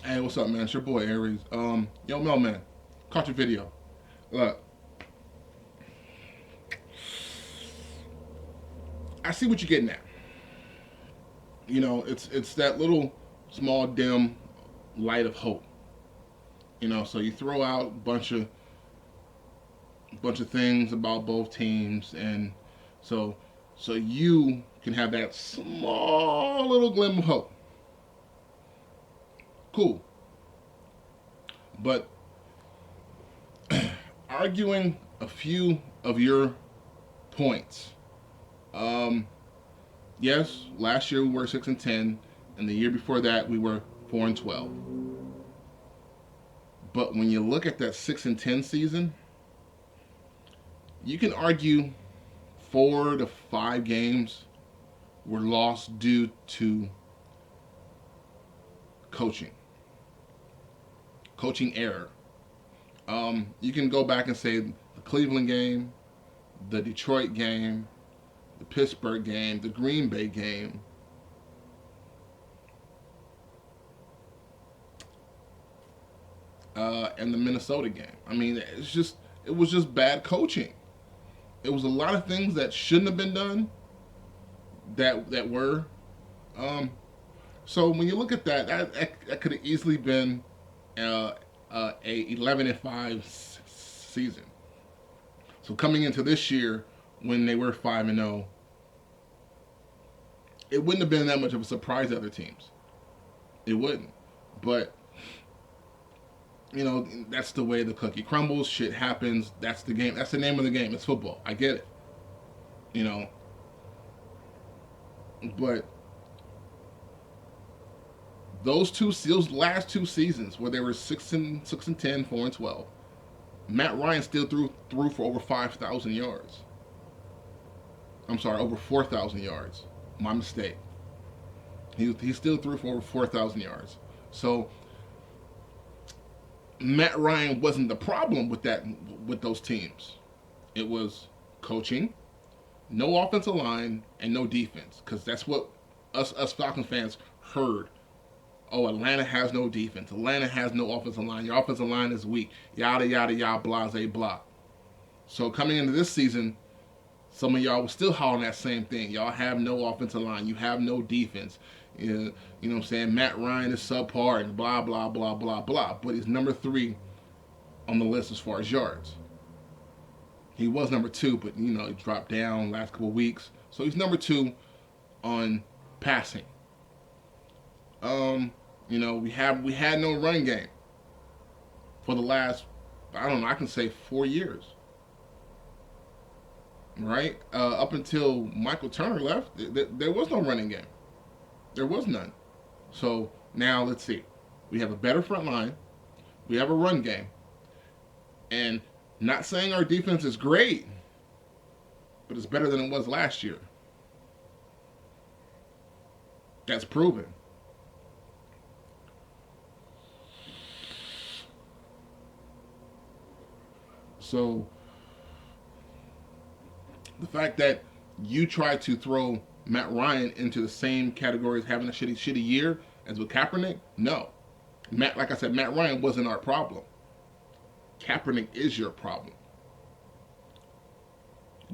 Hey, what's up, man? It's your boy Aries. Yo, Mel, man, caught your video. Look, I see what you're getting at. It's that little small dim light of hope. So you throw out a bunch of things about both teams, and so so you can have that small little glimmer of hope. Cool, but arguing a few of your points. Um, yes, last year we were 6-10, and the year before that we were 4-12. But when you look at that 6-10 season, you can argue 4 to 5 games were lost due to coaching, coaching error. You can go back and say the Cleveland game, the Detroit game, the Pittsburgh game, the Green Bay game, and the Minnesota game. I mean, it was just bad coaching. It was a lot of things that shouldn't have been done that were. Um, so when you look at that could have easily been uh, a 11-5 season. So coming into this year, when they were 5-0, it wouldn't have been that much of a surprise to other teams. It wouldn't. But that's the way the cookie crumbles. Shit happens. That's the game. That's the name of the game. It's football. I get it. You know, but those last 2 seasons where they were 6-10, 4-12, Matt Ryan still threw for over 5,000 yards. I'm sorry, over 4,000 yards. My mistake. He still threw for over 4,000 yards. So Matt Ryan wasn't the problem with those teams. It was coaching, no offensive line, and no defense. Because that's what us Falcons fans heard. Oh, Atlanta has no defense. Atlanta has no offensive line. Your offensive line is weak. Yada yada yada. Blase blah. So coming into this season, some of y'all was still hollering that same thing. Y'all have no offensive line. You have no defense. You know what I'm saying? Matt Ryan is subpar and blah, blah, blah, blah, blah. But he's number 3 on the list as far as yards. He was number 2, but, he dropped down last couple of weeks. So he's number 2 on passing. We had no run game for the last, I don't know, I can say 4 years. Right? Up until Michael Turner left, there was no running game. There was none. So now let's see. We have a better front line. We have a run game. And not saying our defense is great, but it's better than it was last year. That's proven. So the fact that you try to throw Matt Ryan into the same category as having a shitty year as with Kaepernick, no. Like I said, Matt Ryan wasn't our problem. Kaepernick is your problem.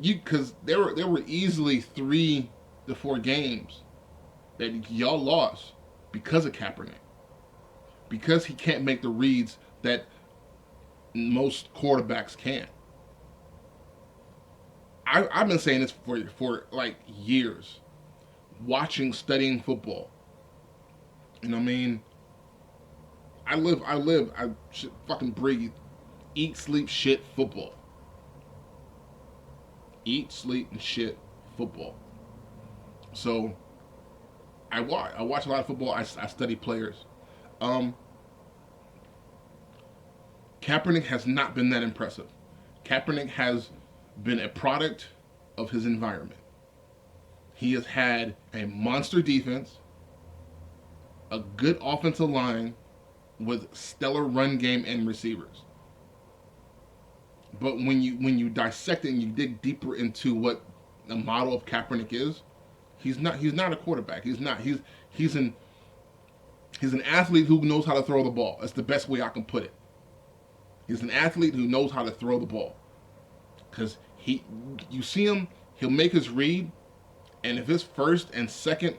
Because there were easily 3 to 4 games that y'all lost because of Kaepernick, because he can't make the reads that most quarterbacks can. I've been saying this for like years, studying football. You know what I mean? I fucking breathe, eat, sleep, shit, football. Eat, sleep, and shit, football. So I watch a lot of football. I study players. Um, Kaepernick has not been that impressive. Kaepernick has been a product of his environment. He has had a monster defense, a good offensive line with stellar run game and receivers. But when you dissect it and you dig deeper into what the model of Kaepernick is, he's not a quarterback. He's not. He's an He's an athlete who knows how to throw the ball. That's the best way I can put it. He's an athlete who knows how to throw the ball. Because you see him, he'll make his read, and if his first and second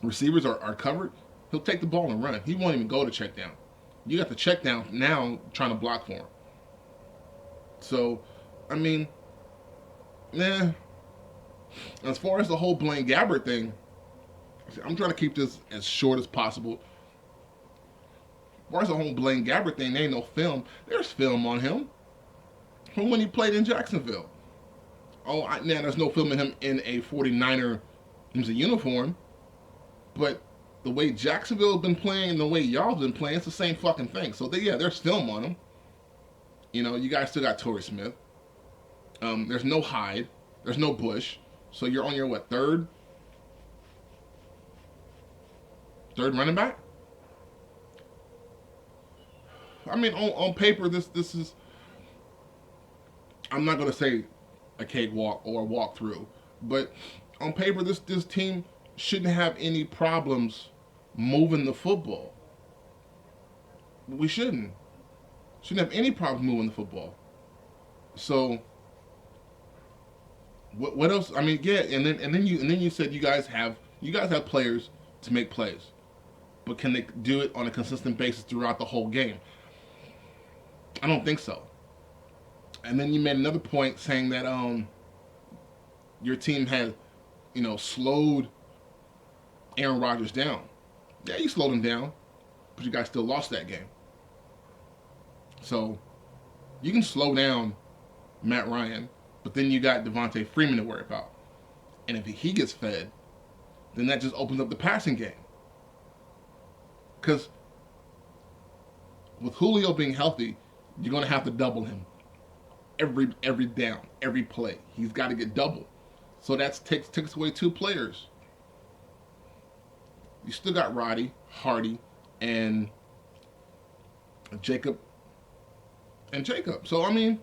receivers are covered, he'll take the ball and run. He won't even go to check down. You got the check down now trying to block for him. So, I mean, as far as the whole Blaine Gabbert thing, I'm trying to keep this as short as possible. As far as the whole Blaine Gabbert thing, there ain't no film. There's film on him from when he played in Jacksonville. Now there's no film of him in a 49er uniform, but the way Jacksonville's been playing and the way y'all been playing, it's the same fucking thing. So there's film on him. You know, you guys still got Torrey Smith. There's no Hyde. There's no Bush. So you're on your third running back? I mean, on paper, this is, I'm not going to say a cakewalk or a walkthrough, but on paper, this team shouldn't have any problems moving the football. We shouldn't have any problems moving the football. So what else? I mean, yeah, and then you said you guys have players to make plays, but can they do it on a consistent basis throughout the whole game? I don't think so. And then you made another point saying that your team had, slowed Aaron Rodgers down. Yeah, you slowed him down, but you guys still lost that game. So you can slow down Matt Ryan, but then you got Devontae Freeman to worry about. And if he gets fed, then that just opens up the passing game. Because with Julio being healthy, you're going to have to double him every down, every play. He's got to get doubled. So that takes away two players. You still got Roddy, Hardy, and Jacob. So, I mean,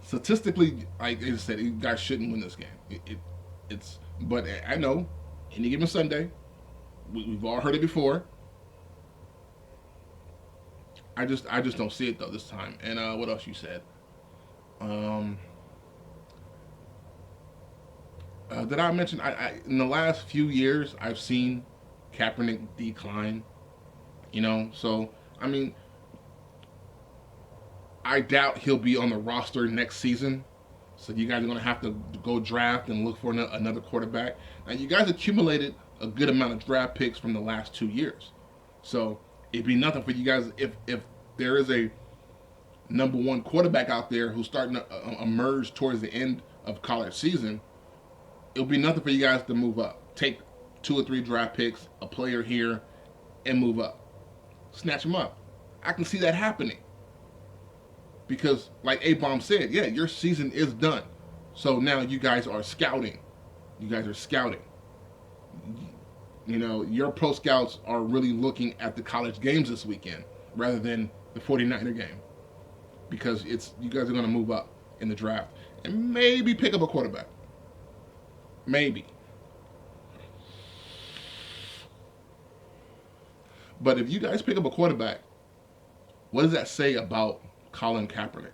statistically, like I said, you guys shouldn't win this game. But I know, any given Sunday, we've all heard it before. I just don't see it though this time. And what else you said? Did I mention? I in the last few years I've seen Kaepernick decline. So I mean, I doubt he'll be on the roster next season. So you guys are going to have to go draft and look for another quarterback. Now you guys accumulated a good amount of draft picks from the last 2 years. So it'd be nothing for you guys if there is a number one quarterback out there who's starting to emerge towards the end of college season. It'll be nothing for you guys to move up. Take 2 or 3 draft picks, a player here, and move up. Snatch them up. I can see that happening. Because, like A-Bomb said, yeah, your season is done. So now you guys are scouting. Your pro scouts are really looking at the college games this weekend rather than the 49er game. Because you guys are going to move up in the draft and maybe pick up a quarterback. Maybe. But if you guys pick up a quarterback, what does that say about Colin Kaepernick?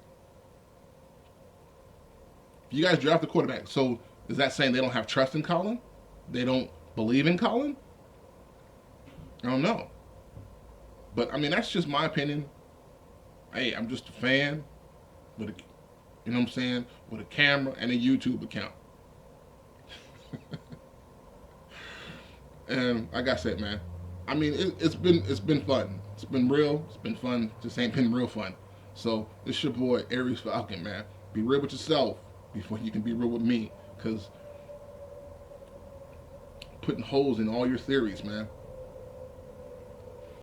If you guys draft a quarterback, so is that saying they don't have trust in Colin? They don't believe in Colin? I don't know. But I mean, that's just my opinion. Hey, I'm just a fan with with a camera and a YouTube account. And like I said, man, I mean, it's been fun. It's been real. It's been fun. Just ain't been real fun. So it's your boy Aries Falcon, man. Be real with yourself before you can be real with me, because putting holes in all your theories, man.